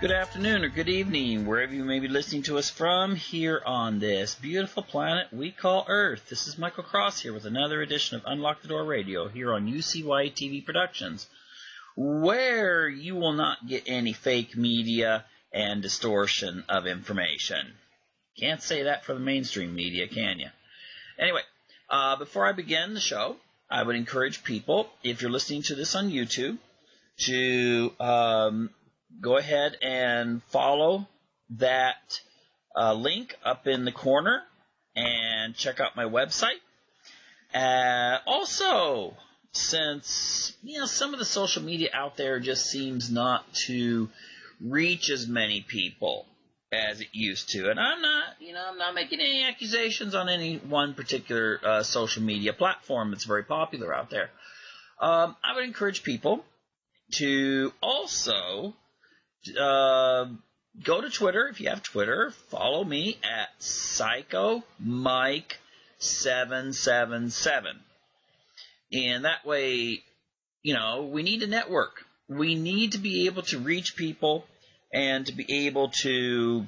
Good afternoon or good evening, wherever you may be listening to us from here on this beautiful planet we call Earth. This is Michael Cross here with another edition of Unlock the Door Radio here on UCY TV Productions, where you will not get any fake media and distortion of information. Can't say that for the mainstream media, can you? Anyway, before I begin the show, I would encourage people, if you're listening to this on YouTube, to go ahead and follow that link up in the corner and check out my website. Also, since some of the social media out there just seems not to reach as many people as it used to, and I'm not making any accusations on any one particular social media platform that's very popular out there. I would encourage people to also go to Twitter. If you have Twitter, follow me at PsychoMike777. And that way, we need a network. We need to be able to reach people and to be able to,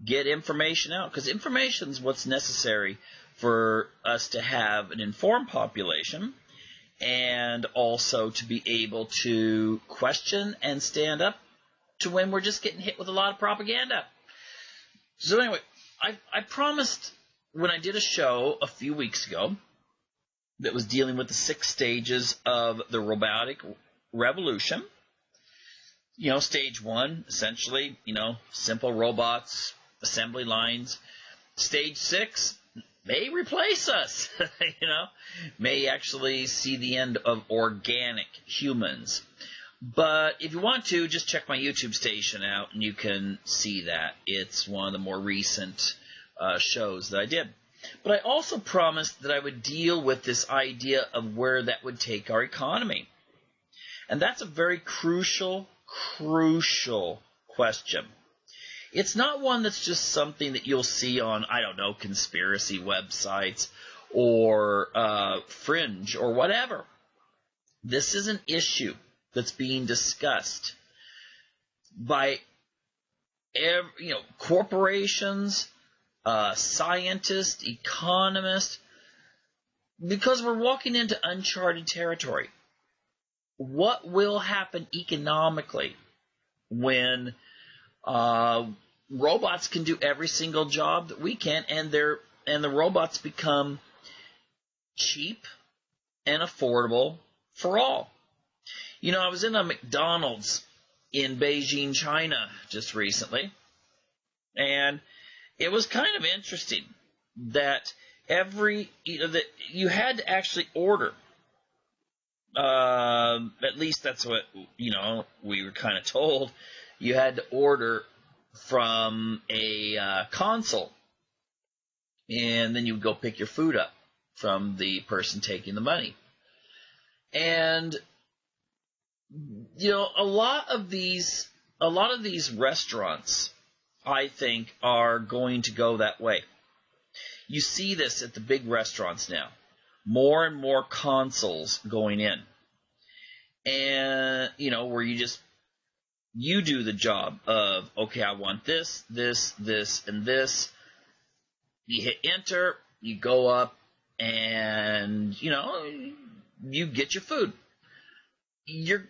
get information out. Because information is what's necessary for us to have an informed population, and also to be able to question and stand up to when we're just getting hit with a lot of propaganda. So anyway, I promised when I did a show a few weeks ago that was dealing with the 6 stages of the robotic revolution. Stage 1, essentially, simple robots, assembly lines. Stage 6, may replace us, may actually see the end of organic humans. But if you want to, just check my YouTube station out and you can see that. It's one of the more recent shows that I did. But I also promised that I would deal with this idea of where that would take our economy. And that's a very crucial question. It's not one that's just something that you'll see on, conspiracy websites or Fringe or whatever. This is an issue that's being discussed by corporations, scientists, economists, because we're walking into uncharted territory. What will happen economically when robots can do every single job that we can, and the robots become cheap and affordable for all? I was in a McDonald's in Beijing, China just recently, and it was kind of interesting that that you had to actually order. At least that's what we were kind of told. You had to order from a console, and then you would go pick your food up from the person taking the money. And a lot of these restaurants, I think, are going to go that way. You see this at the big restaurants now. More and more consoles going in. And, where you do the job of, okay, I want this, this, and this. You hit enter, you go up, and, you get your food. You're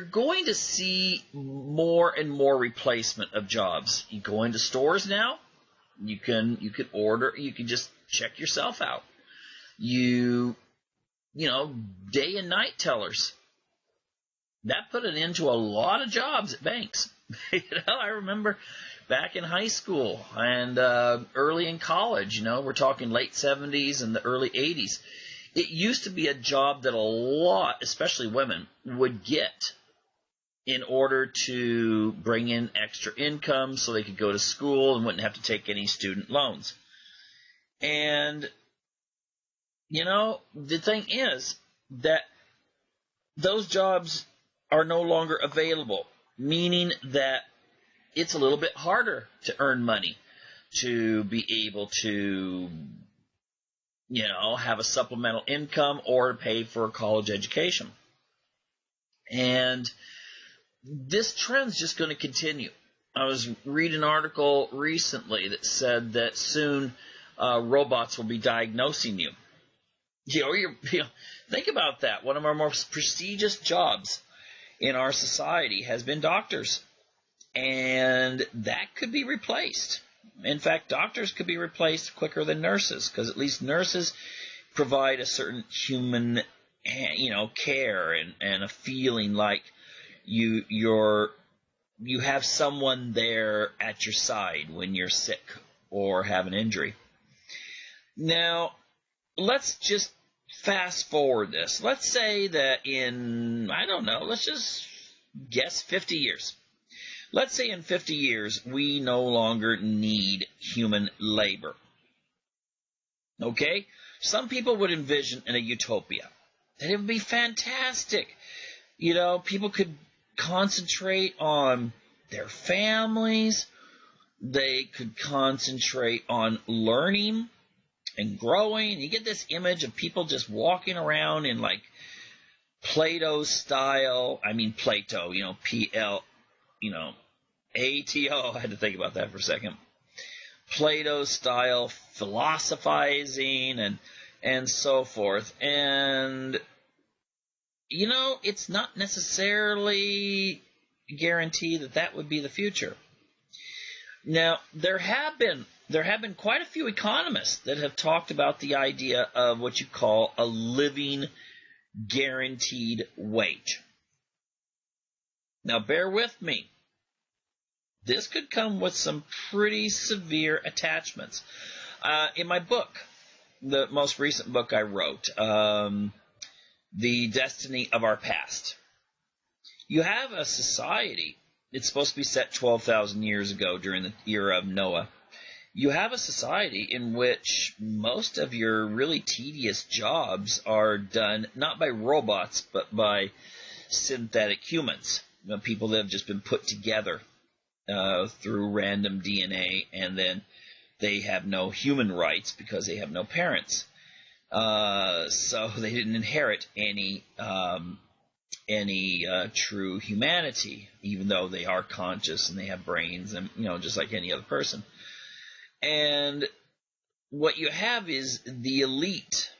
going to see more and more replacement of jobs. You go into stores now, you can order, you can just check yourself out. Day and night tellers. That put an end to a lot of jobs at banks. I remember back in high school and early in college, we're talking late 70s and the early 80s. It used to be a job that a lot, especially women, would get in order to bring in extra income so they could go to school and wouldn't have to take any student loans. And, the thing is that those jobs are no longer available, meaning that it's a little bit harder to earn money to be able to, have a supplemental income or pay for a college education. And this trend's just going to continue. I was reading an article recently that said that soon robots will be diagnosing you. Think about that. One of our most prestigious jobs in our society has been doctors, and that could be replaced. In fact, doctors could be replaced quicker than nurses, because at least nurses provide a certain human, care and a feeling like you have someone there at your side when you're sick or have an injury. Now, let's just fast forward this. Let's say that in, let's just guess 50 years. Let's say in 50 years, we no longer need human labor. Okay? Some people would envision in a utopia that it would be fantastic. People could concentrate on their families. They could concentrate on learning and growing. You get this image of people just walking around in like Plato style. Plato, P-L, A-T-O. I had to think about that for a second. Plato style philosophizing and so forth. And, it's not necessarily guaranteed that would be the future. Now, there have been quite a few economists that have talked about the idea of what you call a living guaranteed wage. Now, bear with me. This could come with some pretty severe attachments. In my book, the most recent book I wrote, The Destiny of Our Past, you have a society. It's supposed to be set 12,000 years ago during the era of Noah. You have a society in which most of your really tedious jobs are done not by robots, but by synthetic humans. People that have just been put together through random DNA, and then they have no human rights because they have no parents. So they didn't inherit any true humanity, even though they are conscious and they have brains and, just like any other person. And what you have is the elite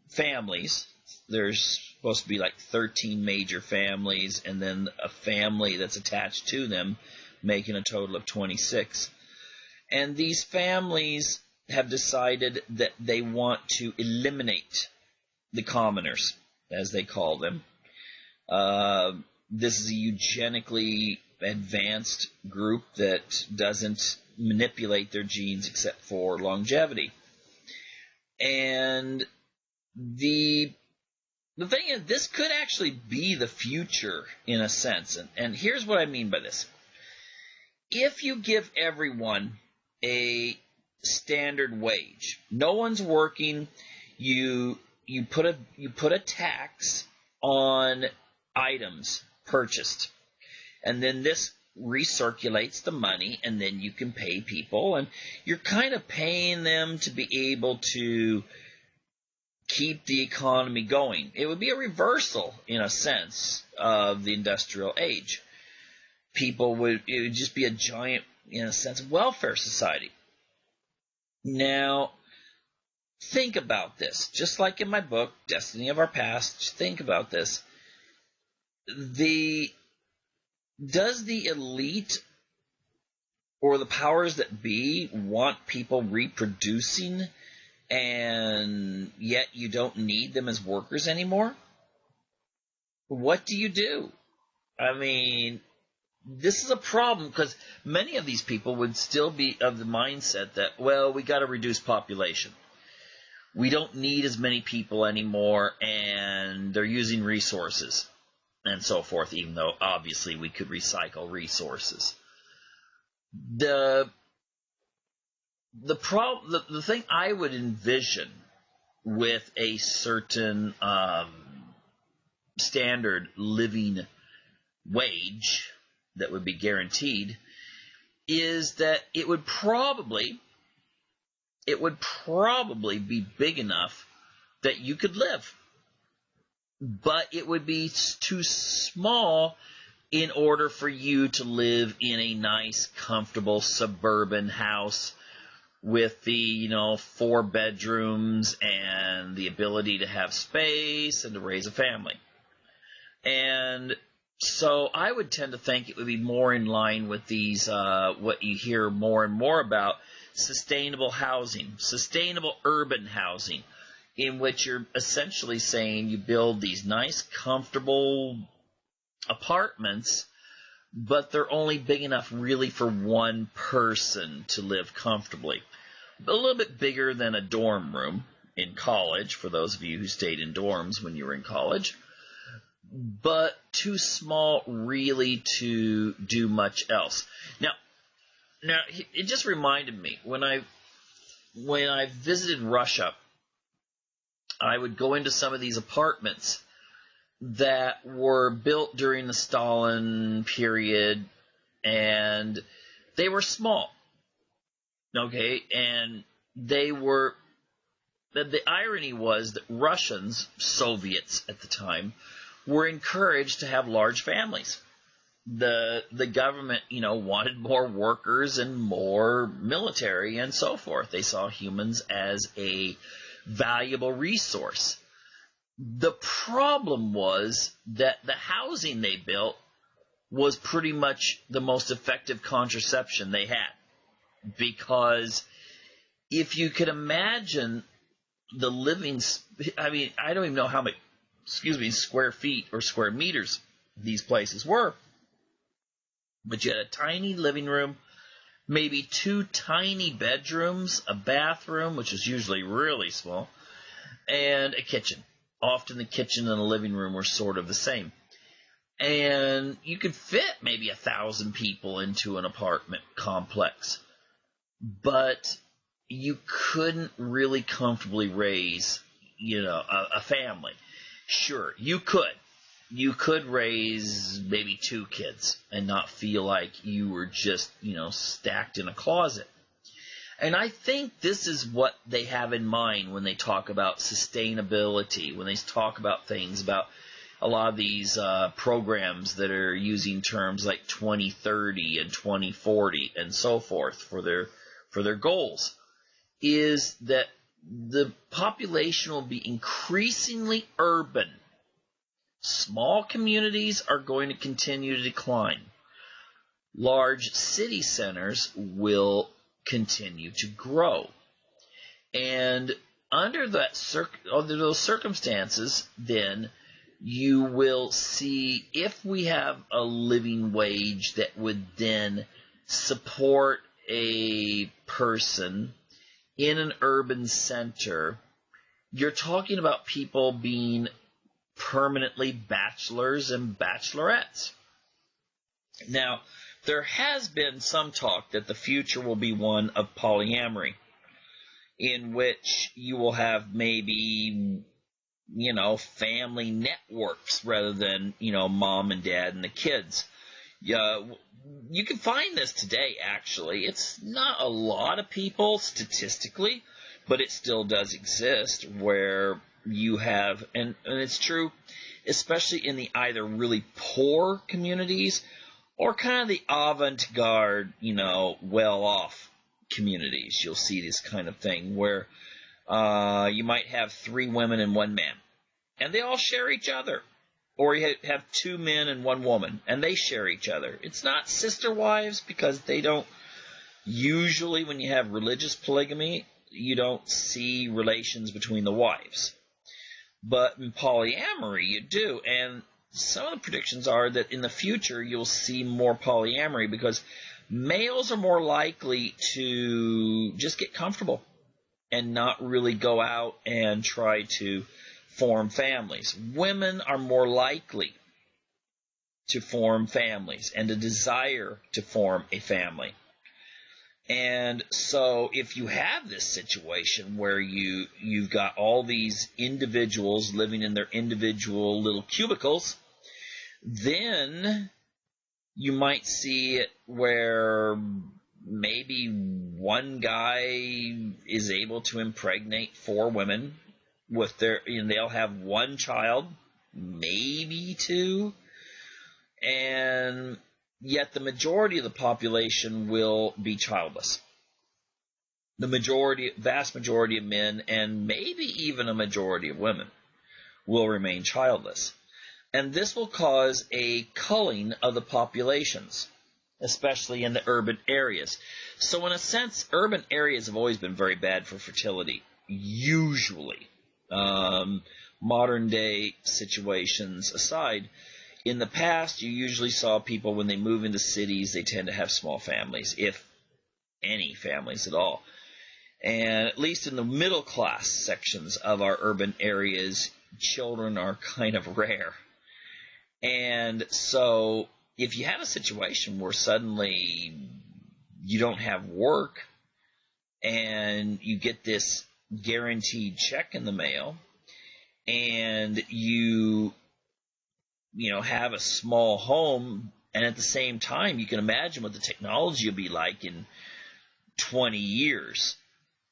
families. There's supposed to be like 13 major families, and then a family that's attached to them, making a total of 26. And these families have decided that they want to eliminate the commoners, as they call them. This is a eugenically advanced group that doesn't manipulate their genes except for longevity. And the thing is, this could actually be the future in a sense. And here's what I mean by this. If you give everyone a standard wage, no one's working, you put a tax on items purchased, and then this recirculates the money, and then you can pay people, and you're kind of paying them to be able to keep the economy going. It would be a reversal, in a sense, of the industrial age. It would just be a giant, in a sense, welfare society. Now, think about this. Just like in my book, Destiny of Our Past, think about this. Does the elite or the powers that be want people reproducing, and yet you don't need them as workers anymore? What do you do? This is a problem, because many of these people would still be of the mindset that, we got to reduce population. We don't need as many people anymore, and they're using resources and so forth, even though obviously we could recycle resources. The thing I would envision with a certain standard living wage that would be guaranteed is that it would probably be big enough that you could live, but it would be too small in order for you to live in a nice, comfortable suburban house with the, 4 bedrooms and the ability to have space and to raise a family. And so I would tend to think it would be more in line with these, what you hear more and more about, sustainable housing, sustainable urban housing, in which you're essentially saying you build these nice, comfortable apartments, but they're only big enough really for one person to live comfortably. A little bit bigger than a dorm room in college, for those of you who stayed in dorms when you were in college, but too small really to do much else. Now it just reminded me, when I visited Russia, I would go into some of these apartments that were built during the Stalin period, and they were small. Okay, and the irony was that Russians, Soviets at the time, were encouraged to have large families. The government, wanted more workers and more military and so forth. They saw humans as a valuable resource. The problem was that the housing they built was pretty much the most effective contraception they had. Because if you could imagine the living, I don't even know how many, square feet or square meters these places were, but you had a tiny living room, maybe 2 tiny bedrooms, a bathroom, which is usually really small, and a kitchen. Often the kitchen and the living room were sort of the same. And you could fit maybe 1,000 people into an apartment complex. But you couldn't really comfortably raise, a family. Sure, you could. You could raise maybe 2 kids and not feel like you were just, stacked in a closet. And I think this is what they have in mind when they talk about sustainability, when they talk about things about a lot of these programs that are using terms like 2030 and 2040 and so forth for their goals, is that the population will be increasingly urban. Small communities are going to continue to decline. Large city centers will continue to grow. And under those circumstances, then, you will see, if we have a living wage that would then support a person in an urban center, you're talking about people being permanently bachelors and bachelorettes. Now, there has been some talk that the future will be one of polyamory, in which you will have maybe, family networks rather than, mom and dad and the kids. You can find this today, actually. It's not a lot of people statistically, but it still does exist, where you have, and it's true, especially in the either really poor communities or kind of the avant-garde, well-off communities. You'll see this kind of thing where you might have 3 women and 1 man, and they all share each other. Or you have 2 men and 1 woman, and they share each other. It's not sister wives, because they don't usually, when you have religious polygamy, you don't see relations between the wives. But in polyamory, you do. And some of the predictions are that in the future, you'll see more polyamory, because males are more likely to just get comfortable and not really go out and try to form families. Women are more likely to form families and a desire to form a family. And so if you have this situation where you've got all these individuals living in their individual little cubicles, then you might see it where maybe one guy is able to impregnate 4 women with they'll have 1 child, maybe 2, and yet the majority of the population will be childless. The vast majority of men, and maybe even a majority of women, will remain childless. And this will cause a culling of the populations, especially in the urban areas. So in a sense, urban areas have always been very bad for fertility, usually. Modern day situations aside, in the past, you usually saw people when they move into cities, they tend to have small families, if any families at all. And at least in the middle class sections of our urban areas, children are kind of rare. And so if you have a situation where suddenly you don't have work and you get this guaranteed check in the mail, and you have a small home, and at the same time you can imagine what the technology will be like in 20 years.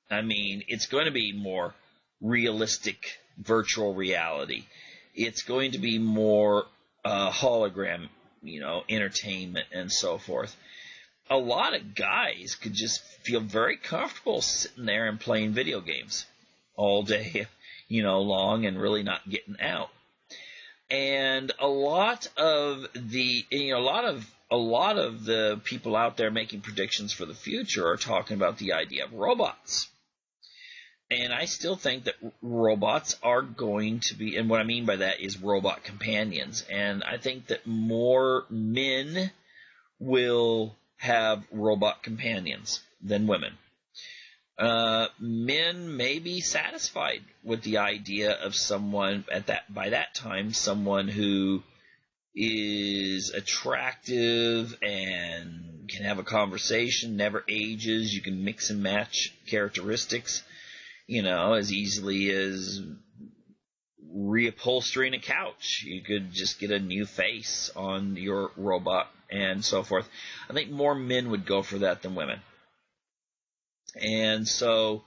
I mean, it's going to be more realistic virtual reality. It's going to be more hologram, entertainment and so forth. A lot of guys could just feel very comfortable sitting there and playing video games all day, long, and really not getting out. And a lot of the people out there making predictions for the future are talking about the idea of robots. And I still think that robots are going to be, and what I mean by that is robot companions. And I think that more men will have robot companions than women. Men may be satisfied with the idea of someone by that time, someone who is attractive and can have a conversation, never ages. You can mix and match characteristics, as easily as reupholstering a couch. You could just get a new face on your robot and so forth. I think more men would go for that than women. And so,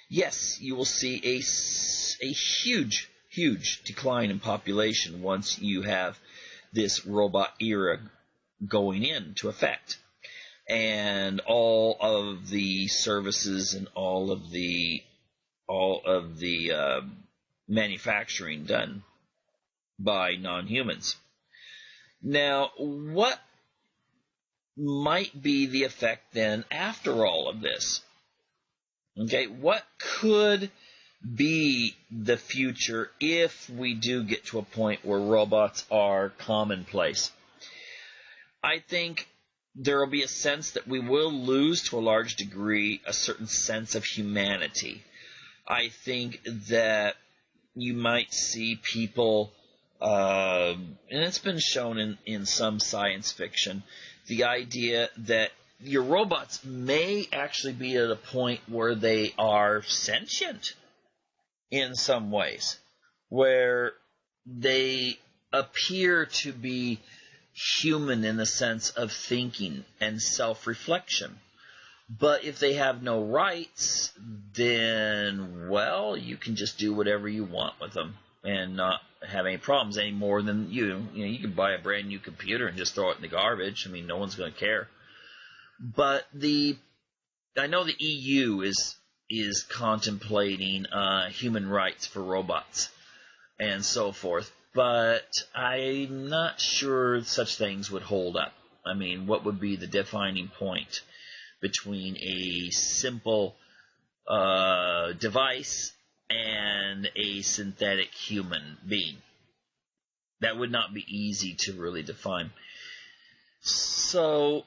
yes, you will see a huge, huge decline in population once you have this robot era going into effect. And all of the services and all of the manufacturing done by non-humans. Now, what might be the effect then after all of this? Okay, what could be the future if we do get to a point where robots are commonplace? I think there will be a sense that we will lose to a large degree a certain sense of humanity. I think that you might see people, and it's been shown in some science fiction, the idea that your robots may actually be at a point where they are sentient in some ways, where they appear to be human in the sense of thinking and self-reflection. But if they have no rights, then, well, you can just do whatever you want with them and not have any problems any more than you. You can buy a brand new computer and just throw it in the garbage. I mean, no one's going to care. But I know the EU is contemplating human rights for robots and so forth, but I'm not sure such things would hold up. I mean, what would be the defining point between a simple device and a synthetic human being? That would not be easy to really define. So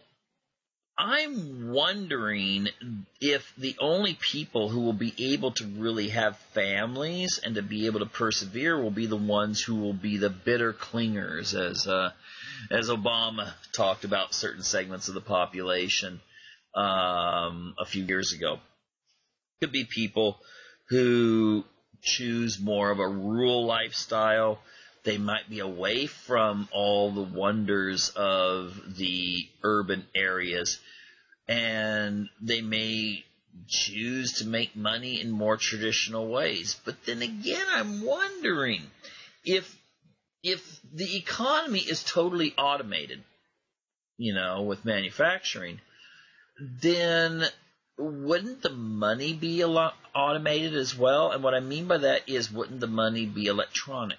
I'm wondering if the only people who will be able to really have families and to be able to persevere will be the ones who will be the bitter clingers, as Obama talked about certain segments of the population a few years ago. Could be people who choose more of a rural lifestyle. They might be away from all the wonders of the urban areas, and they may choose to make money in more traditional ways. But then again, I'm wondering if if the economy is totally automated, with manufacturing, then wouldn't the money be a lot automated as well? And what I mean by that is, wouldn't the money be electronic?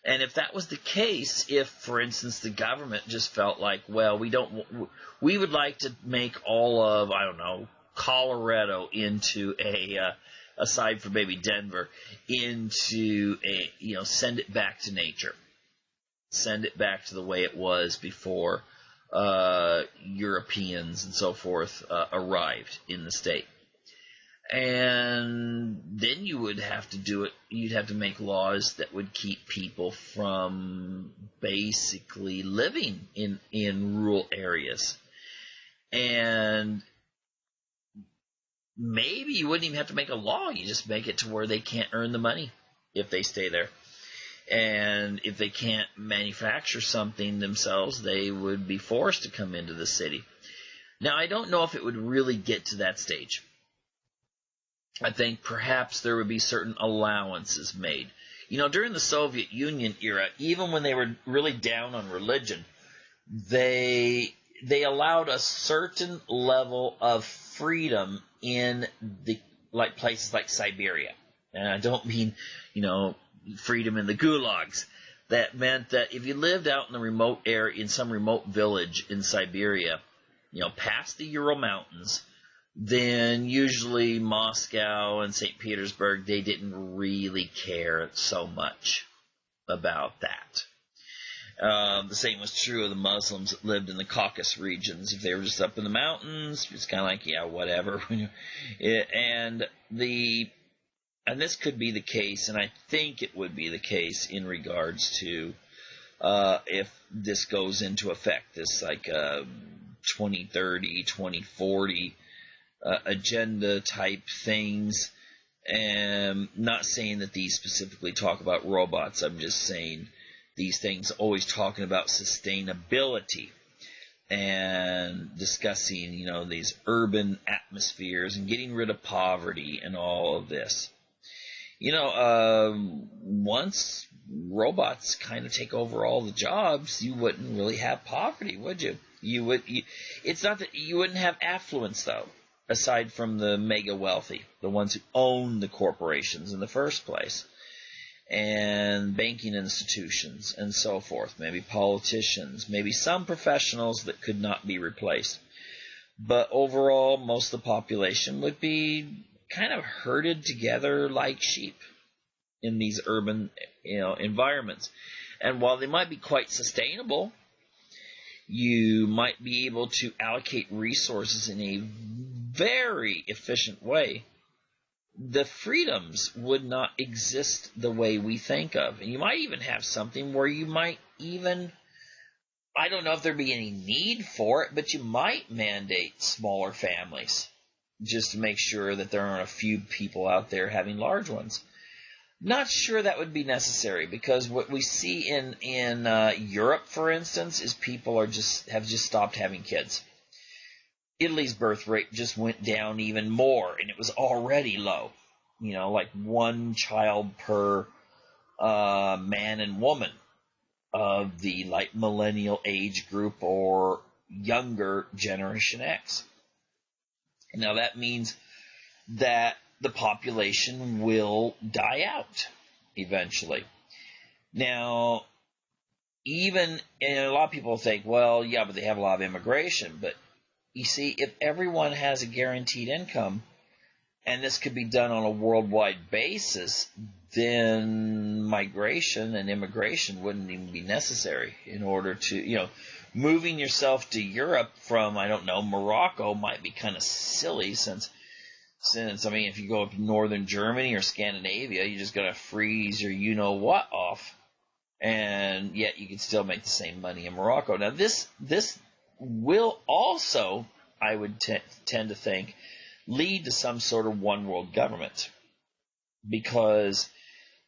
And if that was the case, if, for instance, the government just felt like, well, we would like to make all of, I don't know, Colorado into aside from maybe Denver, into send it back to nature. Send it back to the way it was before Europeans and so forth arrived in the state. And then you would have to do it. You'd have to make laws that would keep people from basically living in rural areas. And maybe you wouldn't even have to make a law. You just make it to where they can't earn the money if they stay there. And if they can't manufacture something themselves, they would be forced to come into the city. Now, I don't know if it would really get to that stage. I think perhaps there would be certain allowances made. During the Soviet Union era, even when they were really down on religion, they allowed a certain level of freedom in places like Siberia. And I don't mean, freedom in the gulags. That meant that if you lived out in the remote area, in some remote village in Siberia, past the Ural Mountains, then usually Moscow and St. Petersburg, they didn't really care so much about that. The same was true of the Muslims that lived in the Caucasus regions. If they were just up in the mountains, it's kind of like, yeah, whatever. And this could be the case, and I think it would be the case in regards to if this goes into effect, this 2030, 2040 agenda type things. And not saying that these specifically talk about robots. I'm just saying these things always talking about sustainability and discussing, these urban atmospheres and getting rid of poverty and all of this. Once robots kind of take over all the jobs, you wouldn't really have poverty, would you? It's not that you wouldn't have affluence, though, aside from the mega wealthy, the ones who own the corporations in the first place, and banking institutions and so forth, maybe politicians, maybe some professionals that could not be replaced. But overall, most of the population would be kind of herded together like sheep in these urban, environments. And while they might be quite sustainable, you might be able to allocate resources in a very efficient way. The freedoms would not exist the way we think of. And you might even have something where you might even, I don't know if there'd be any need for it, but you might mandate smaller families just to make sure that there aren't a few people out there having large ones. Not sure that would be necessary, because what we see in Europe, for instance, is people have just stopped having kids. Italy's birth rate just went down even more, and it was already low. Like one child per man and woman of the millennial age group or younger Generation X. Now that means that the population will die out eventually. Now, and a lot of people think, well, yeah, but they have a lot of immigration. But you see, if everyone has a guaranteed income, and this could be done on a worldwide basis, then migration and immigration wouldn't even be necessary in order to, moving yourself to Europe from, I don't know, Morocco might be kind of silly since if you go up to northern Germany or Scandinavia, you're just going to freeze your you-know-what off, and yet you can still make the same money in Morocco. Now, this will also, I would tend to think, lead to some sort of one-world government, because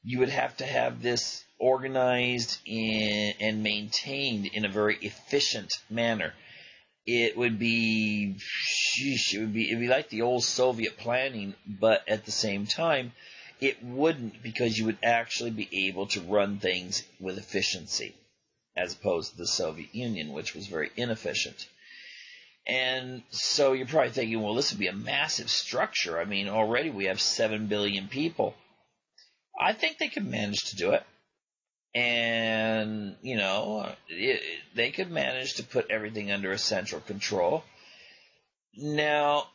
you would have to have this organized and maintained in a very efficient manner. It would be like the old Soviet planning, but at the same time, It wouldn't, because you would actually be able to run things with efficiency, as opposed to the Soviet Union, which was very inefficient. And so you're probably thinking, well, this would be a massive structure. I mean, already we have 7 billion people. I think they could manage to do it. And, they could manage to put everything under a central control. Now,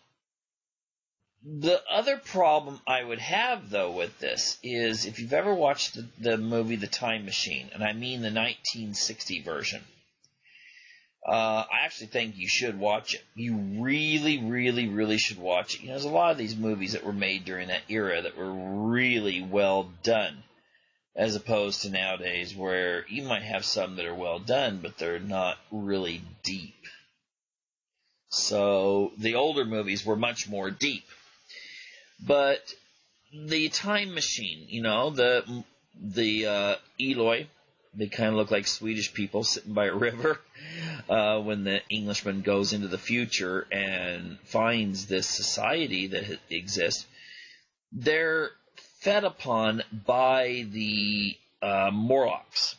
the other problem I would have, though, with this is, if you've ever watched the movie The Time Machine, and I mean the 1960 version, I actually think you should watch it. You really, really, really should watch it. There's a lot of these movies that were made during that era that were really well done, as opposed to nowadays where you might have some that are well done, but they're not really deep. So the older movies were much more deep. But the Time Machine, the Eloi, they kind of look like Swedish people sitting by a river when the Englishman goes into the future and finds this society that exists. They're fed upon by the Morlocks.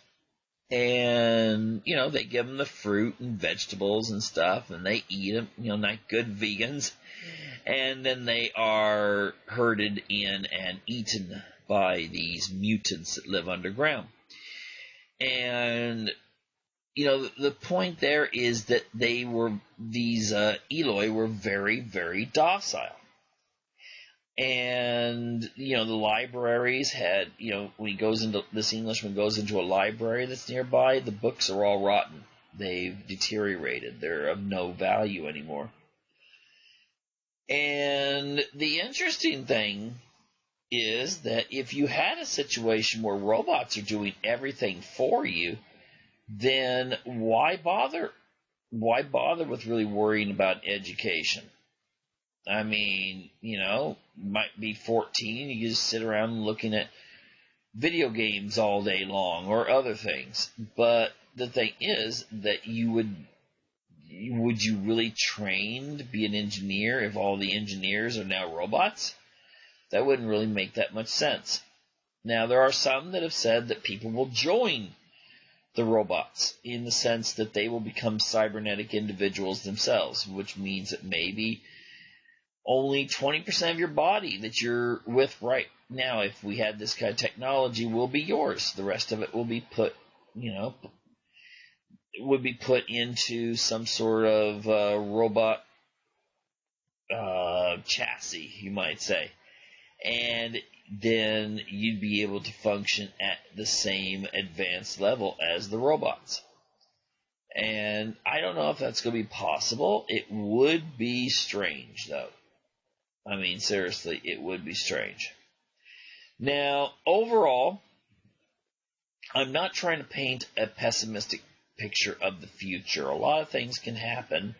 And, they give them the fruit and vegetables and stuff, and they eat them, like good vegans. And then they are herded in and eaten by these mutants that live underground. And, the point there is that these Eloi were very, very docile. And, the libraries had, when this Englishman goes into a library that's nearby, the books are all rotten. They've deteriorated. They're of no value anymore. And the interesting thing is that if you had a situation where robots are doing everything for you, then why bother? Why bother with really worrying about education? I mean, might be 14, you just sit around looking at video games all day long or other things. But the thing is that would you really train to be an engineer if all the engineers are now robots? That wouldn't really make that much sense. Now, there are some that have said that people will join the robots in the sense that they will become cybernetic individuals themselves, which means that maybe only 20% of your body that you're with right now, if we had this kind of technology, will be yours. The rest of it will be put, into some sort of robot chassis, you might say. And then you'd be able to function at the same advanced level as the robots. And I don't know if that's going to be possible. It would be strange, though. I mean, seriously, it would be strange. Now, overall, I'm not trying to paint a pessimistic picture of the future. A lot of things can happen.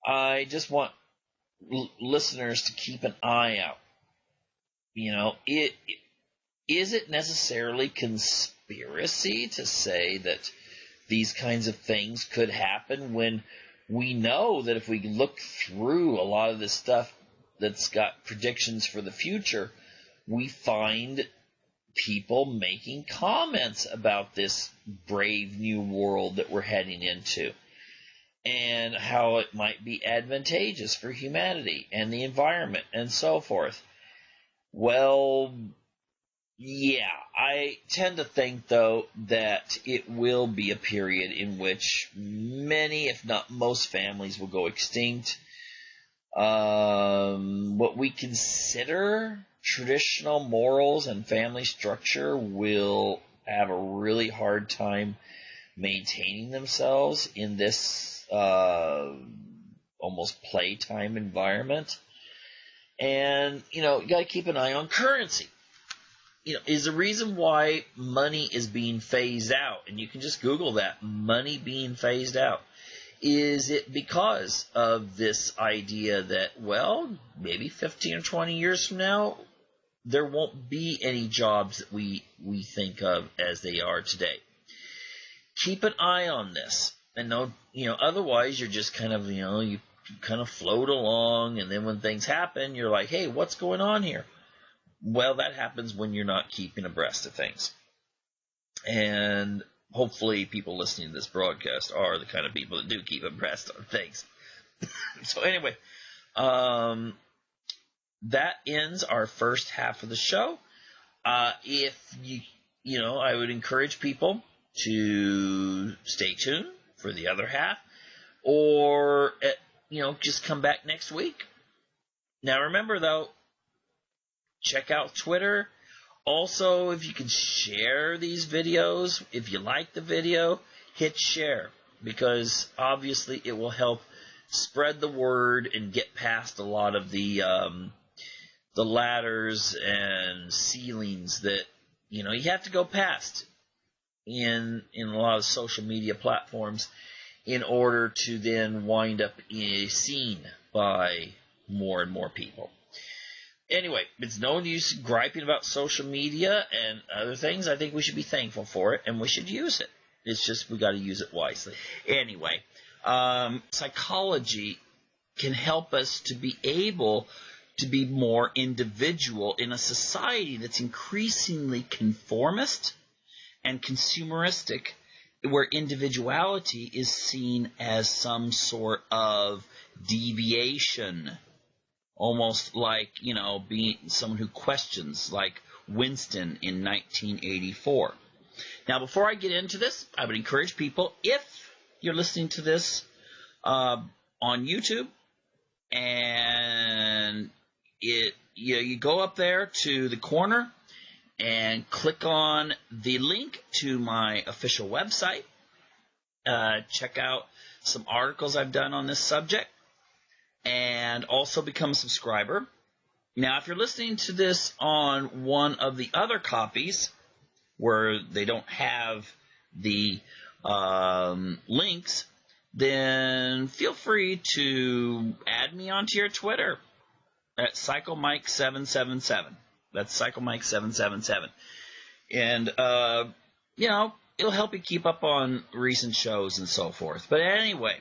I just want listeners to keep an eye out. Is it necessarily conspiracy to say that these kinds of things could happen when we know that if we look through a lot of this stuff that's got predictions for the future, we find people making comments about this brave new world that we're heading into and how it might be advantageous for humanity and the environment and so forth. Well, yeah, I tend to think, though, that it will be a period in which many, if not most, families will go extinct. What we consider traditional morals and family structure will have a really hard time maintaining themselves in this almost playtime environment. And, you got to keep an eye on currency. Is the reason why money is being phased out, and you can just Google that, money being phased out. Is it because of this idea that, well, maybe 15 or 20 years from now, there won't be any jobs that we think of as they are today? Keep an eye on this. And otherwise you're just kind of, you kind of float along, and then when things happen, you're like, hey, what's going on here? Well, that happens when you're not keeping abreast of things. And hopefully people listening to this broadcast are the kind of people that do keep abreast of things. So anyway, that ends our first half of the show. If I would encourage people to stay tuned for the other half, or just come back next week. Now remember though, check out Twitter. Also, if you can share these videos, if you like the video, hit share, because obviously it will help spread the word and get past a lot of the ladders and ceilings that you have to go past in a lot of social media platforms in order to then wind up seen by more and more people. Anyway, it's no use griping about social media and other things. I think we should be thankful for it, and we should use it. It's just we got to use it wisely. Anyway, psychology can help us to be able to be more individual in a society that's increasingly conformist and consumeristic, where individuality is seen as some sort of deviation. Almost like, being someone who questions, like Winston in 1984. Now, before I get into this, I would encourage people, if you're listening to this on YouTube, and you go up there to the corner and click on the link to my official website. Check out some articles I've done on this subject. And also become a subscriber. Now, if you're listening to this on one of the other copies where they don't have the links, then feel free to add me onto your Twitter at PsychoMike777. That's PsychoMike777. And, it'll help you keep up on recent shows and so forth. But anyway,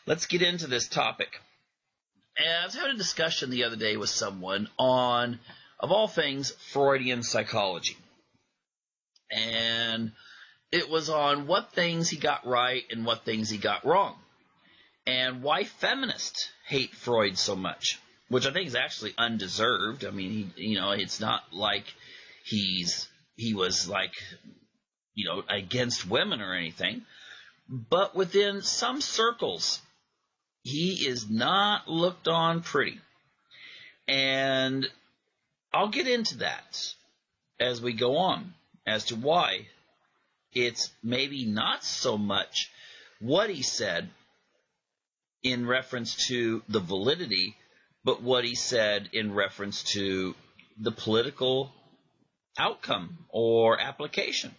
let's get into this topic. And I was having a discussion the other day with someone on, of all things, Freudian psychology. And it was on what things he got right and what things he got wrong. And why feminists hate Freud so much, which I think is actually undeserved. I mean, it's not like he was like, against women or anything. But within some circles, he is not looked on pretty. And I'll get into that as we go on as to why it's maybe not so much what he said in reference to the validity, but what he said in reference to the political outcome or application.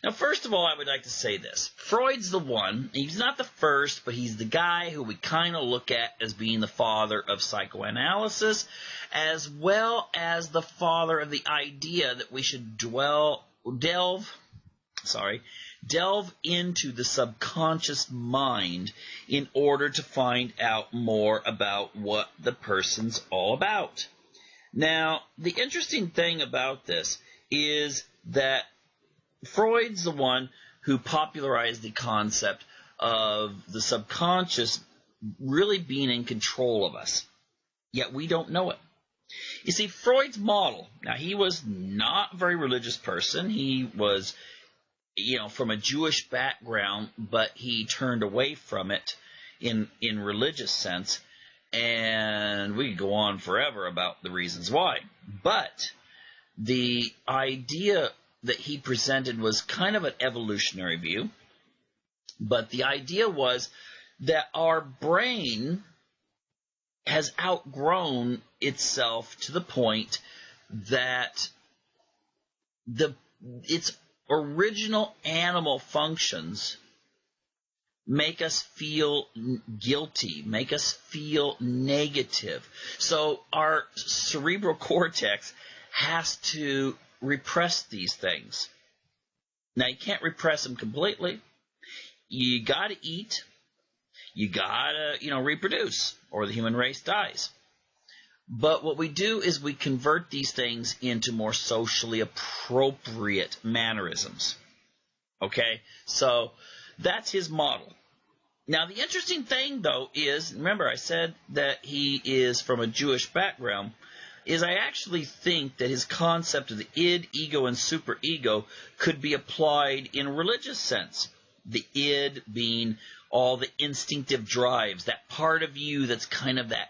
Now, first of all, I would like to say this. Freud's the one. He's not the first, but he's the guy who we kind of look at as being the father of psychoanalysis, as well as the father of the idea that we should delve into the subconscious mind in order to find out more about what the person's all about. Now, the interesting thing about this is that Freud's the one who popularized the concept of the subconscious really being in control of us, yet we don't know it. You see, Freud's model, now he was not a very religious person. He was, from a Jewish background, but he turned away from it in religious sense, and we could go on forever about the reasons why. But the idea that he presented was kind of an evolutionary view, but the idea was that our brain has outgrown itself to the point that its original animal functions make us feel guilty, make us feel negative. So our cerebral cortex has to repress these things. Now, you can't repress them completely. You got to eat. You got to, reproduce, or the human race dies. But what we do is we convert these things into more socially appropriate mannerisms. Okay? So that's his model. Now, the interesting thing, though, is, remember I said that he is from a Jewish background, is I actually think that his concept of the id, ego, and superego could be applied in a religious sense. The id being all the instinctive drives, that part of you that's kind of that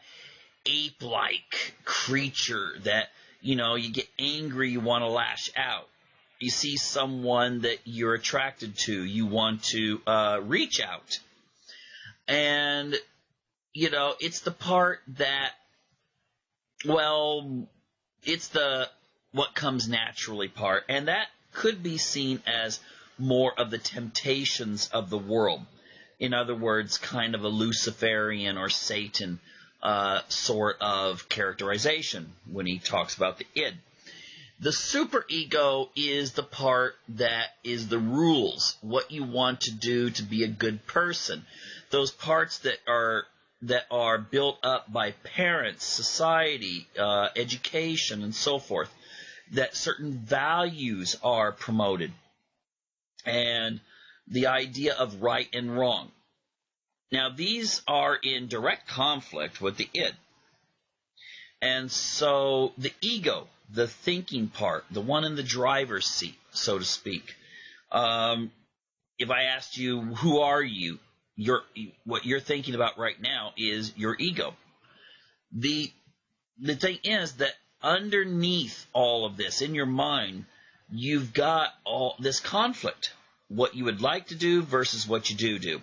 ape-like creature that, you get angry, you want to lash out. You see someone that you're attracted to, you want to reach out. And, it's the part that, it's the what comes naturally part. And that could be seen as more of the temptations of the world. In other words, kind of a Luciferian or Satan sort of characterization when he talks about the id. The superego is the part that is the rules, what you want to do to be a good person. Those parts that are built up by parents, society, education, and so forth, that certain values are promoted, and the idea of right and wrong. Now, these are in direct conflict with the id. And so the ego, the thinking part, the one in the driver's seat, so to speak, if I asked you, who are you? What you're thinking about right now is your ego. The thing is that underneath all of this, in your mind, you've got all this conflict. What you would like to do versus what you do.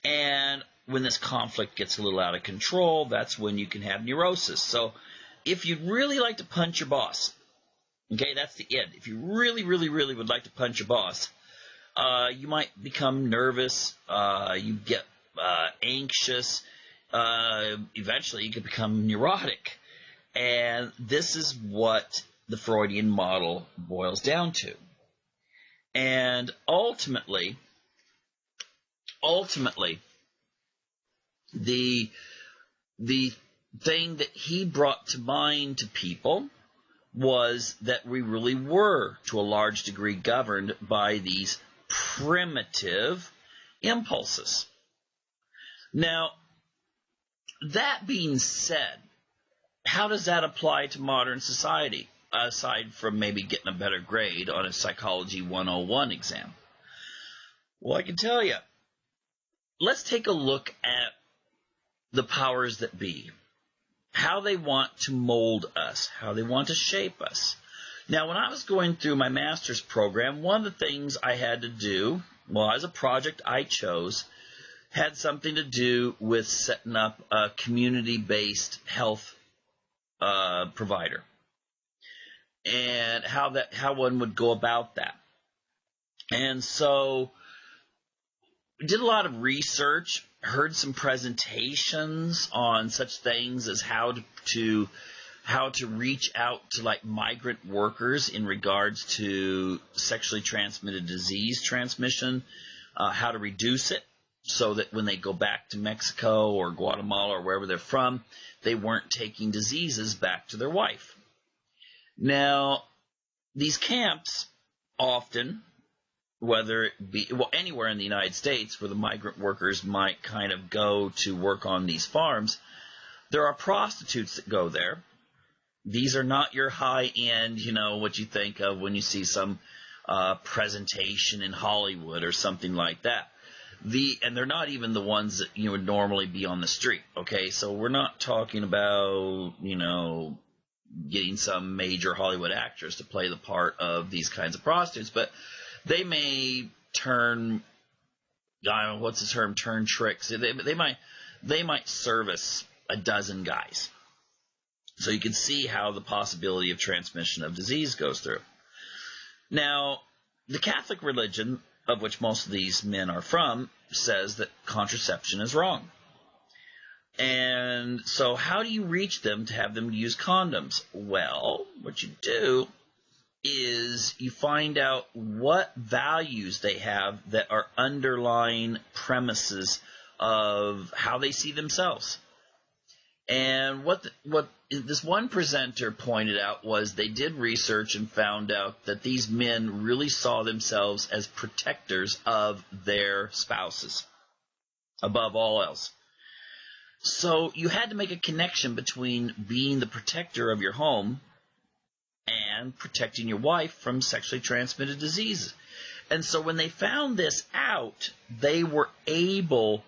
And when this conflict gets a little out of control, that's when you can have neurosis. So if you'd really like to punch your boss, okay, that's the id. If you really, really, really would like to punch your boss, you might become nervous, you get anxious, eventually you could become neurotic. And this is what the Freudian model boils down to. And ultimately, the thing that he brought to mind to people was that we really were, to a large degree, governed by these primitive impulses. Now, that being said, how does that apply to modern society, aside from maybe getting a better grade on a Psychology 101 exam? Well, I can tell you. Let's take a look at the powers that be, how they want to mold us, how they want to shape us. Now, when I was going through my master's program, one of the things I had to do, as a project I chose, had something to do with setting up a community-based health provider, and how one would go about that. And so we did a lot of research, heard some presentations on such things as how to reach out to like migrant workers in regards to sexually transmitted disease transmission, how to reduce it so that when they go back to Mexico or Guatemala or wherever they're from, they weren't taking diseases back to their wife. Now, these camps often, whether it be anywhere in the United States where the migrant workers might kind of go to work on these farms, there are prostitutes that go there. These are not your high-end, what you think of when you see some presentation in Hollywood or something like that. And they're not even the ones that would normally be on the street. Okay, so we're not talking about getting some major Hollywood actress to play the part of these kinds of prostitutes, but they may turn, I don't know, what's the term, turn tricks. They might service a dozen guys. So you can see how the possibility of transmission of disease goes through. Now, the Catholic religion, of which most of these men are from, says that contraception is wrong. And so how do you reach them to have them use condoms? Well, what you do is you find out what values they have that are underlying premises of how they see themselves. And what this one presenter pointed out was they did research and found out that these men really saw themselves as protectors of their spouses above all else. So you had to make a connection between being the protector of your home and protecting your wife from sexually transmitted diseases. And so when they found this out, they were able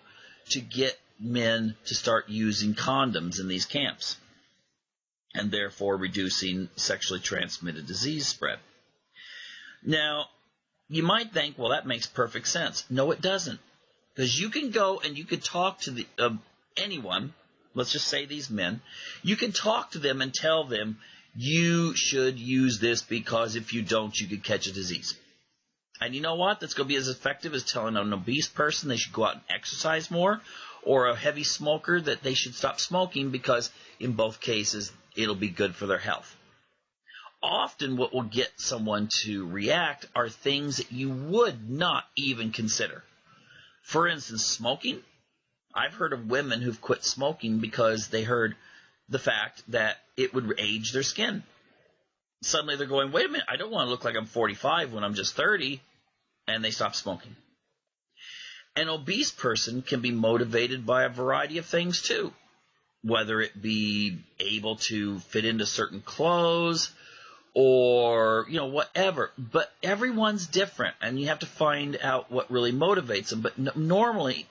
to get men to start using condoms in these camps, and therefore reducing sexually transmitted disease spread. Now, you might think, well, that makes perfect sense. No, it doesn't. Because you can go and you could talk to anyone, let's just say these men, you can talk to them and tell them, you should use this because if you don't, you could catch a disease. And you know what? That's going to be as effective as telling an obese person they should go out and exercise more, or a heavy smoker that they should stop smoking, because in both cases, it'll be good for their health. Often what will get someone to react are things that you would not even consider. For instance, smoking. I've heard of women who've quit smoking because they heard the fact that it would age their skin. Suddenly they're going, wait a minute, I don't want to look like I'm 45 when I'm just 30, and they stop smoking. An obese person can be motivated by a variety of things too, whether it be able to fit into certain clothes or, whatever. But everyone's different, and you have to find out what really motivates them. But normally,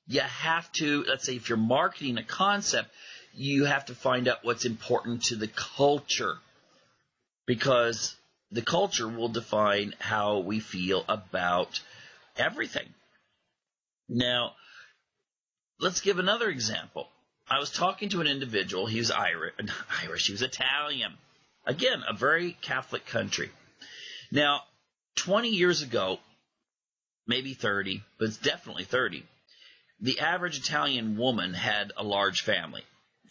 you have to, let's say if you're marketing a concept, you have to find out what's important to the culture, because the culture will define how we feel about everything. Now, let's give another example. I was talking to an individual. He was Irish. He was Italian. Again, a very Catholic country. Now, 20 years ago, maybe 30, but it's definitely 30, the average Italian woman had a large family,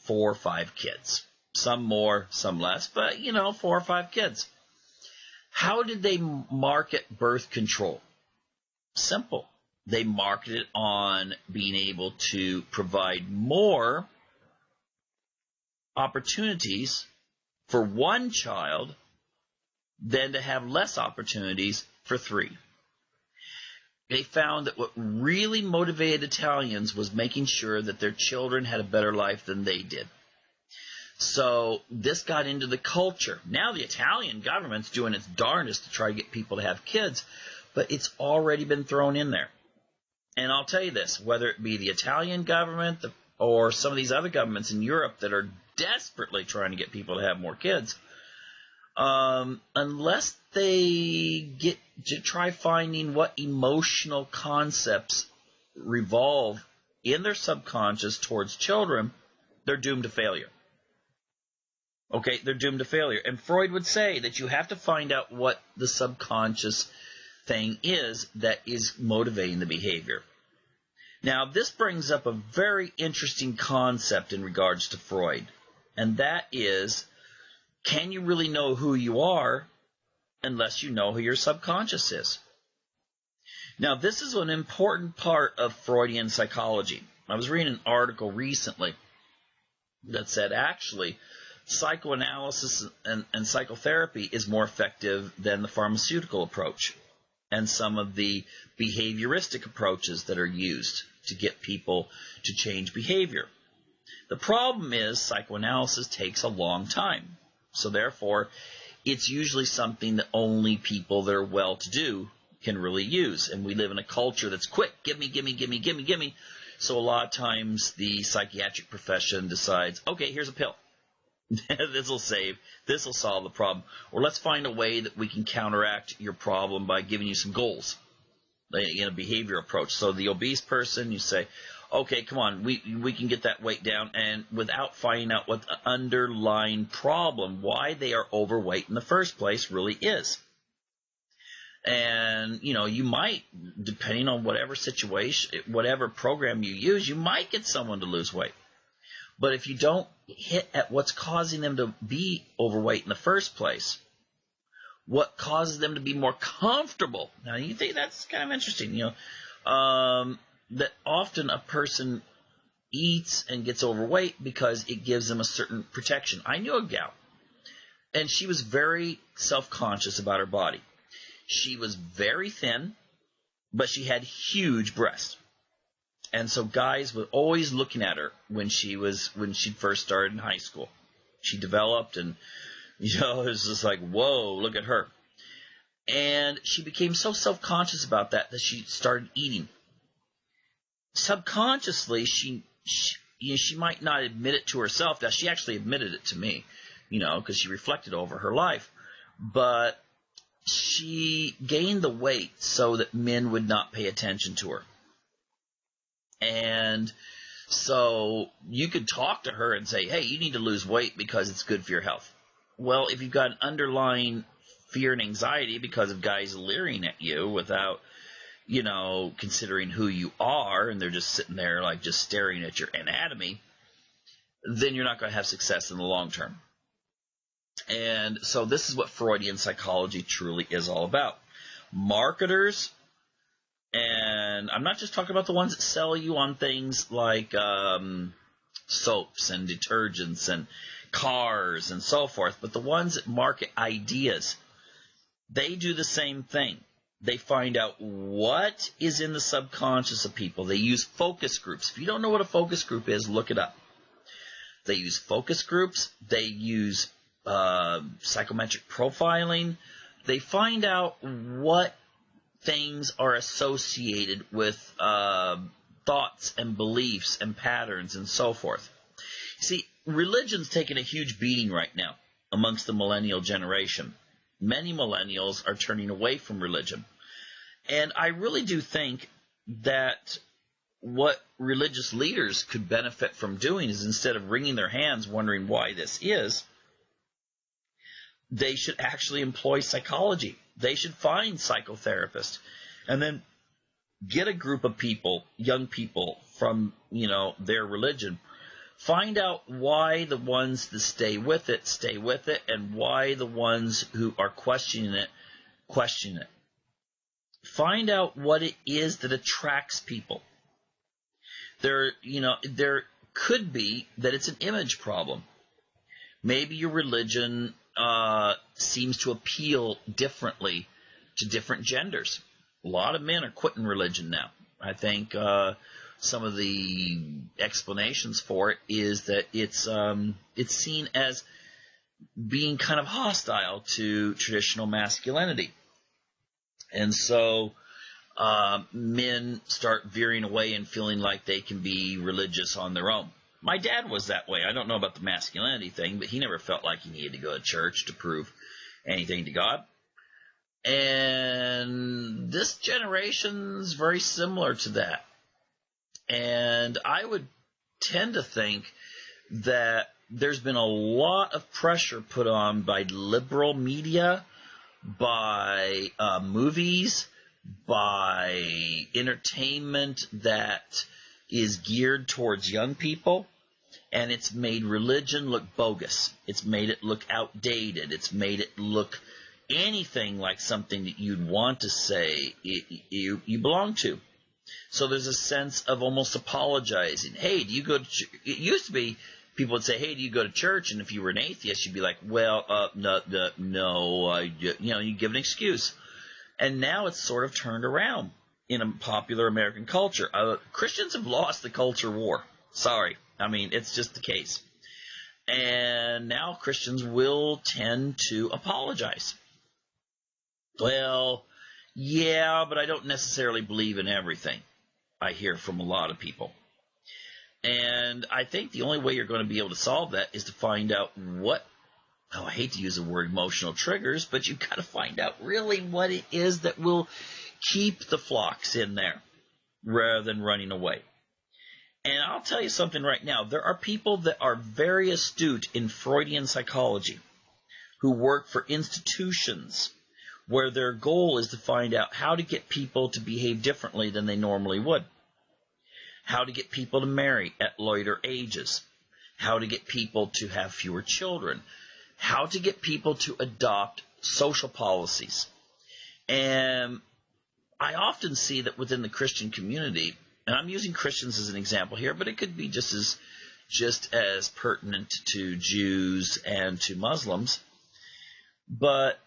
4 or 5 kids. Some more, some less, but, 4 or 5 kids. How did they market birth control? Simple. They marketed on being able to provide more opportunities for one child than to have less opportunities for 3. They found that what really motivated Italians was making sure that their children had a better life than they did. So this got into the culture. Now the Italian government's doing its darndest to try to get people to have kids, but it's already been thrown in there. And I'll tell you this, whether it be the Italian government or some of these other governments in Europe that are desperately trying to get people to have more kids, unless they get to try finding what emotional concepts revolve in their subconscious towards children, they're doomed to failure. Okay, they're doomed to failure. And Freud would say that you have to find out what the subconscious thing is that is motivating the behavior. Now, this brings up a very interesting concept in regards to Freud, and that is, can you really know who you are unless you know who your subconscious is? Now, this is an important part of Freudian psychology. I was reading an article recently that said, actually, psychoanalysis and psychotherapy is more effective than the pharmaceutical approach and some of the behavioristic approaches that are used to get people to change behavior. The problem is psychoanalysis takes a long time. So therefore, it's usually something that only people that are well-to-do can really use. And we live in a culture that's quick, give me, give me, give me, give me, give me. So a lot of times the psychiatric profession decides, okay, here's a pill. This will save. This will solve the problem. Or let's find a way that we can counteract your problem by giving you some goals in a behavior approach. So the obese person, you say, okay, come on, we can get that weight down, and without finding out what the underlying problem, why they are overweight in the first place, really is. And, you might, depending on whatever situation, whatever program you use, you might get someone to lose weight. But if you don't hit at what's causing them to be overweight in the first place, what causes them to be more comfortable. Now, you think that's kind of interesting, that often a person eats and gets overweight because it gives them a certain protection. I knew a gal, and she was very self-conscious about her body. She was very thin, but she had huge breasts. And so guys were always looking at her when she first started in high school. She developed, and it was just like, whoa, look at her. And she became so self-conscious about that she started eating. Subconsciously, she might not admit it to herself. That she actually admitted it to me, because she reflected over her life. But she gained the weight so that men would not pay attention to her. And so you could talk to her and say, hey, you need to lose weight because it's good for your health. Well, if you've got an underlying fear and anxiety because of guys leering at you without, considering who you are, and they're just sitting there like just staring at your anatomy, then you're not going to have success in the long term. And so this is what Freudian psychology truly is all about. Marketers, and I'm not just talking about the ones that sell you on things like soaps and detergents and cars and so forth, but the ones that market ideas, they do the same thing. They find out what is in the subconscious of people. They use focus groups. If you don't know what a focus group is, look it up. They use focus groups. They use psychometric profiling. They find out what things are associated with thoughts and beliefs and patterns and so forth. See, religion's taking a huge beating right now amongst the millennial generation. Many millennials are turning away from religion. And I really do think that what religious leaders could benefit from doing is, instead of wringing their hands wondering why this is, they should actually employ psychology. They should find psychotherapists and then get a group of people, young people from, their religion. Find out why the ones that stay with it, and why the ones who are questioning it, question it. Find out what it is that attracts people. There could be that it's an image problem. Maybe your religion seems to appeal differently to different genders. A lot of men are quitting religion now. I think some of the explanations for it is that it's seen as being kind of hostile to traditional masculinity. And so men start veering away and feeling like they can be religious on their own. My dad was that way. I don't know about the masculinity thing, but he never felt like he needed to go to church to prove anything to God. And this generation's very similar to that. And I would tend to think that there's been a lot of pressure put on by liberal media, by movies, by entertainment that is geared towards young people, and it's made religion look bogus. It's made it look outdated. It's made it look anything like something that you'd want to say you belong to. So there's a sense of almost apologizing. Hey, do you go to church? It used to be people would say, hey, do you go to church? And if you were an atheist, you'd be like, well, no, you give an excuse. And now it's sort of turned around in a popular American culture. Christians have lost the culture war. Sorry. I mean, it's just the case. And now Christians will tend to apologize. Well, yeah, but I don't necessarily believe in everything, I hear from a lot of people. And I think the only way you're going to be able to solve that is to find out I hate to use the word emotional triggers, but you've got to find out really what it is that will keep the flocks in there rather than running away. And I'll tell you something right now. There are people that are very astute in Freudian psychology who work for institutions where their goal is to find out how to get people to behave differently than they normally would, how to get people to marry at later ages, how to get people to have fewer children, how to get people to adopt social policies. And I often see that within the Christian community, and I'm using Christians as an example here, but it could be just as pertinent to Jews and to Muslims. But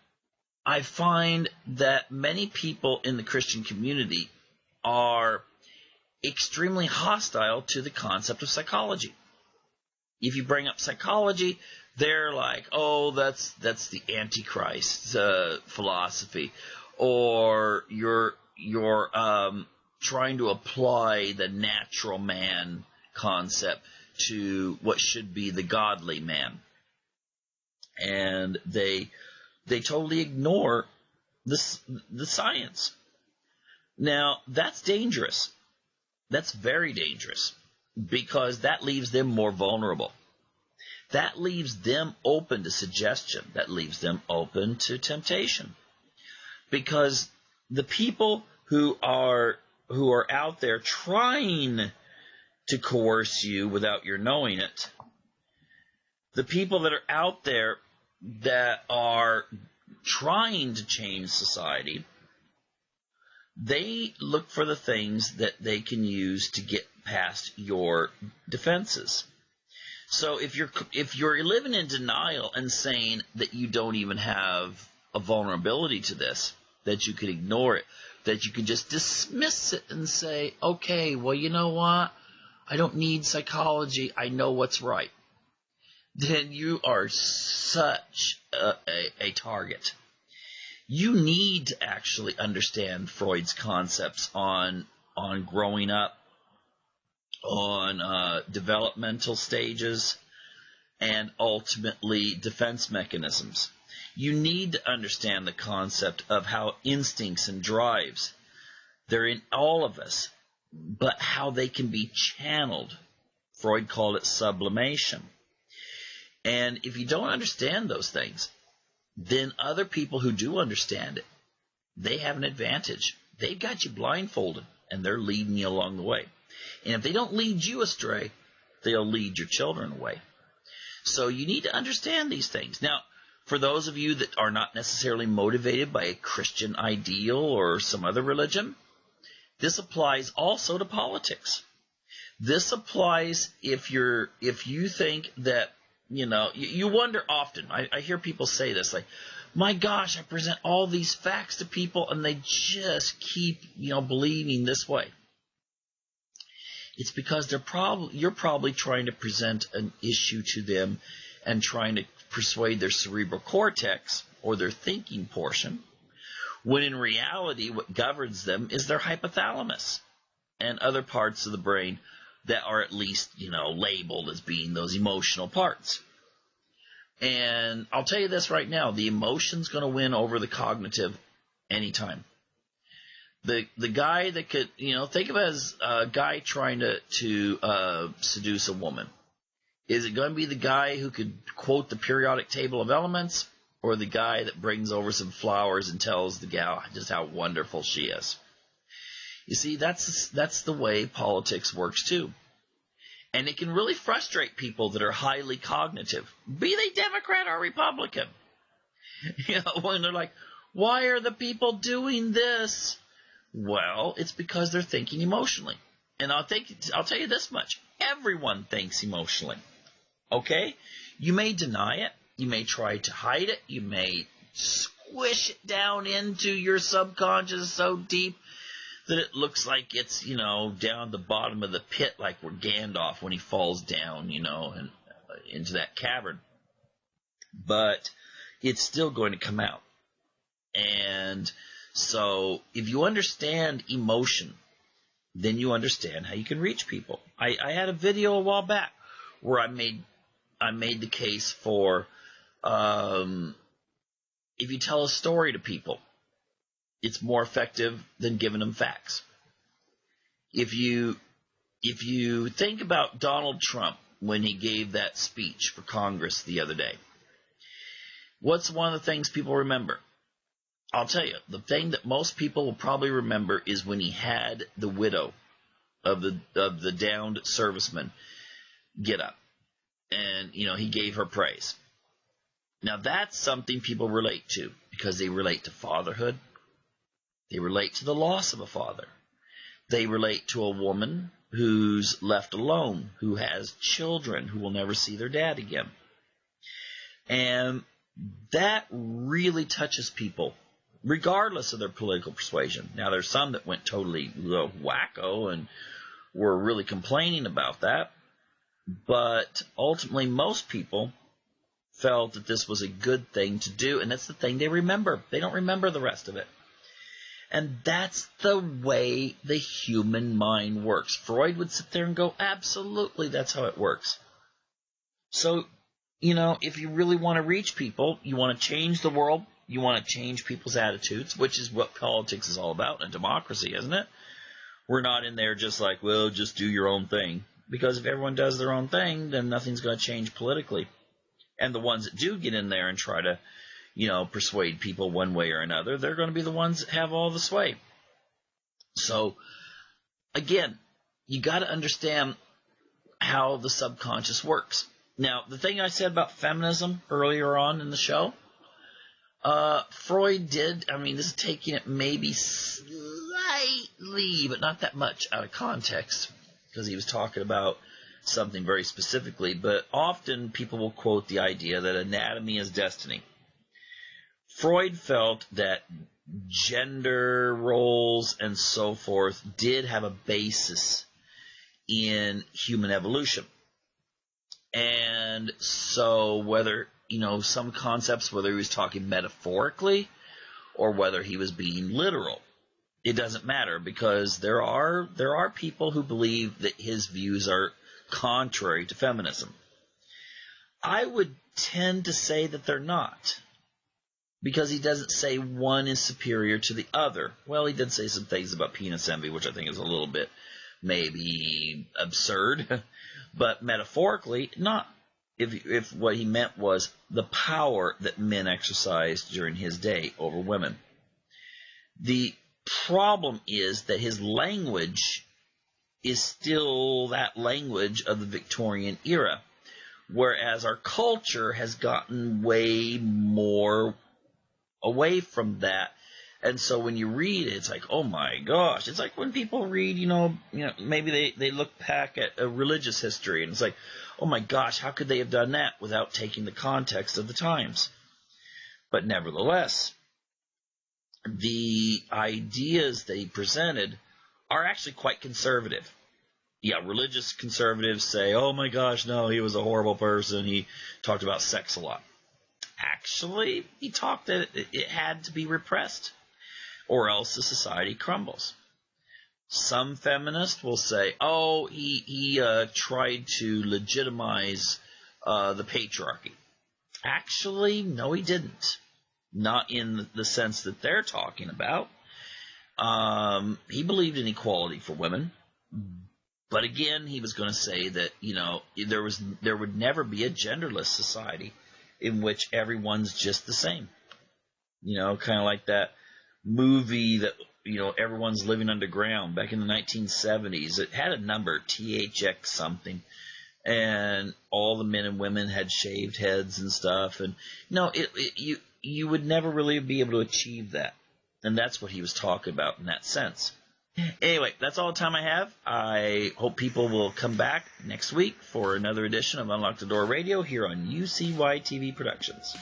I find that many people in the Christian community are extremely hostile to the concept of psychology. If you bring up psychology, they're like, oh, that's the Antichrist philosophy, or you're trying to apply the natural man concept to what should be the godly man. And they totally ignore the science. Now, that's dangerous. That's very dangerous, because that leaves them more vulnerable. That leaves them open to suggestion. That leaves them open to temptation. Because the people who are out there trying to coerce you without your knowing it, the people that are out there that are trying to change society, they look for the things that they can use to get past your defenses. So if you're living in denial and saying that you don't even have a vulnerability to this, that you can ignore it, that you can just dismiss it and say, okay, well, you know what? I don't need psychology. I know what's right. Then you are such a target. You need to actually understand Freud's concepts on growing up, on developmental stages, and ultimately defense mechanisms. You need to understand the concept of how instincts and drives, they're in all of us, but how they can be channeled. Freud called it sublimation. And if you don't understand those things, then other people who do understand it, they have an advantage. They've got you blindfolded, and they're leading you along the way. And if they don't lead you astray, they'll lead your children away. So you need to understand these things. Now, for those of you that are not necessarily motivated by a Christian ideal or some other religion, this applies also to politics. This applies if you think that, you wonder often. I hear people say this, like, my gosh, I present all these facts to people and they just keep, believing this way. It's because you're probably trying to present an issue to them and trying to persuade their cerebral cortex or their thinking portion, when in reality what governs them is their hypothalamus and other parts of the brain that are at least, labeled as being those emotional parts. And I'll tell you this right now, the emotion's going to win over the cognitive anytime. The guy that could, think of it as a guy trying to seduce a woman. Is it going to be the guy who could quote the periodic table of elements, or the guy that brings over some flowers and tells the gal just how wonderful she is? You see, that's the way politics works too. And it can really frustrate people that are highly cognitive, be they Democrat or Republican. When they're like, why are the people doing this? Well, it's because they're thinking emotionally. And I'll tell you this much. Everyone thinks emotionally. Okay? You may deny it. You may try to hide it. You may squish it down into your subconscious so deep that it looks like it's, down the bottom of the pit, like where Gandalf when he falls down, and into that cavern. But it's still going to come out. And so if you understand emotion, then you understand how you can reach people. I had a video a while back where I made the case for if you tell a story to people, it's more effective than giving them facts. If you think about Donald Trump when he gave that speech for Congress the other day, what's one of the things people remember? I'll tell you, the thing that most people will probably remember is when he had the widow of the downed serviceman get up, and he gave her praise. Now that's something people relate to, because they relate to fatherhood. They relate to the loss of a father. They relate to a woman who's left alone, who has children, who will never see their dad again. And that really touches people, regardless of their political persuasion. Now, there's some that went totally wacko and were really complaining about that. But ultimately, most people felt that this was a good thing to do, and that's the thing they remember. They don't remember the rest of it. And that's the way the human mind works. Freud would sit there and go, absolutely, that's how it works. So, if you really want to reach people, you want to change the world, you want to change people's attitudes, which is what politics is all about in a democracy, isn't it? We're not in there just like, well, just do your own thing. Because if everyone does their own thing, then nothing's going to change politically. And the ones that do get in there and try to, persuade people one way or another, they're going to be the ones that have all the sway. So, again, you got to understand how the subconscious works. Now, the thing I said about feminism earlier on in the show, Freud did, this is taking it maybe slightly, but not that much out of context, because he was talking about something very specifically, but often people will quote the idea that anatomy is destiny. Freud felt that gender roles and so forth did have a basis in human evolution. And so whether, some concepts, whether he was talking metaphorically or whether he was being literal, it doesn't matter, because there are people who believe that his views are contrary to feminism. I would tend to say that they're not, because he doesn't say one is superior to the other. Well, he did say some things about penis envy, which I think is a little bit maybe absurd, but metaphorically not. If what he meant was the power that men exercised during his day over women. The problem is that his language is still that language of the Victorian era, whereas our culture has gotten way more away from that. And so when you read it, it's like, oh my gosh. It's like when people read, maybe they look back at a religious history and it's like, oh my gosh, how could they have done that without taking the context of the times? But nevertheless, the ideas they presented are actually quite conservative. Yeah, religious conservatives say, oh my gosh, no, he was a horrible person. He talked about sex a lot. Actually, he talked that it had to be repressed, or else the society crumbles. Some feminists will say, oh, he tried to legitimize the patriarchy. Actually, no, he didn't. Not in the sense that they're talking about. He believed in equality for women. But again, he was going to say that, there would never be a genderless society in which everyone's just the same. Kind of like that movie that, everyone's living underground back in the 1970s. It had a number, THX something, and all the men and women had shaved heads and stuff. And you would never really be able to achieve that. And that's what he was talking about in that sense. Anyway, that's all the time I have. I hope people will come back next week for another edition of Unlock the Door Radio here on UCY TV Productions.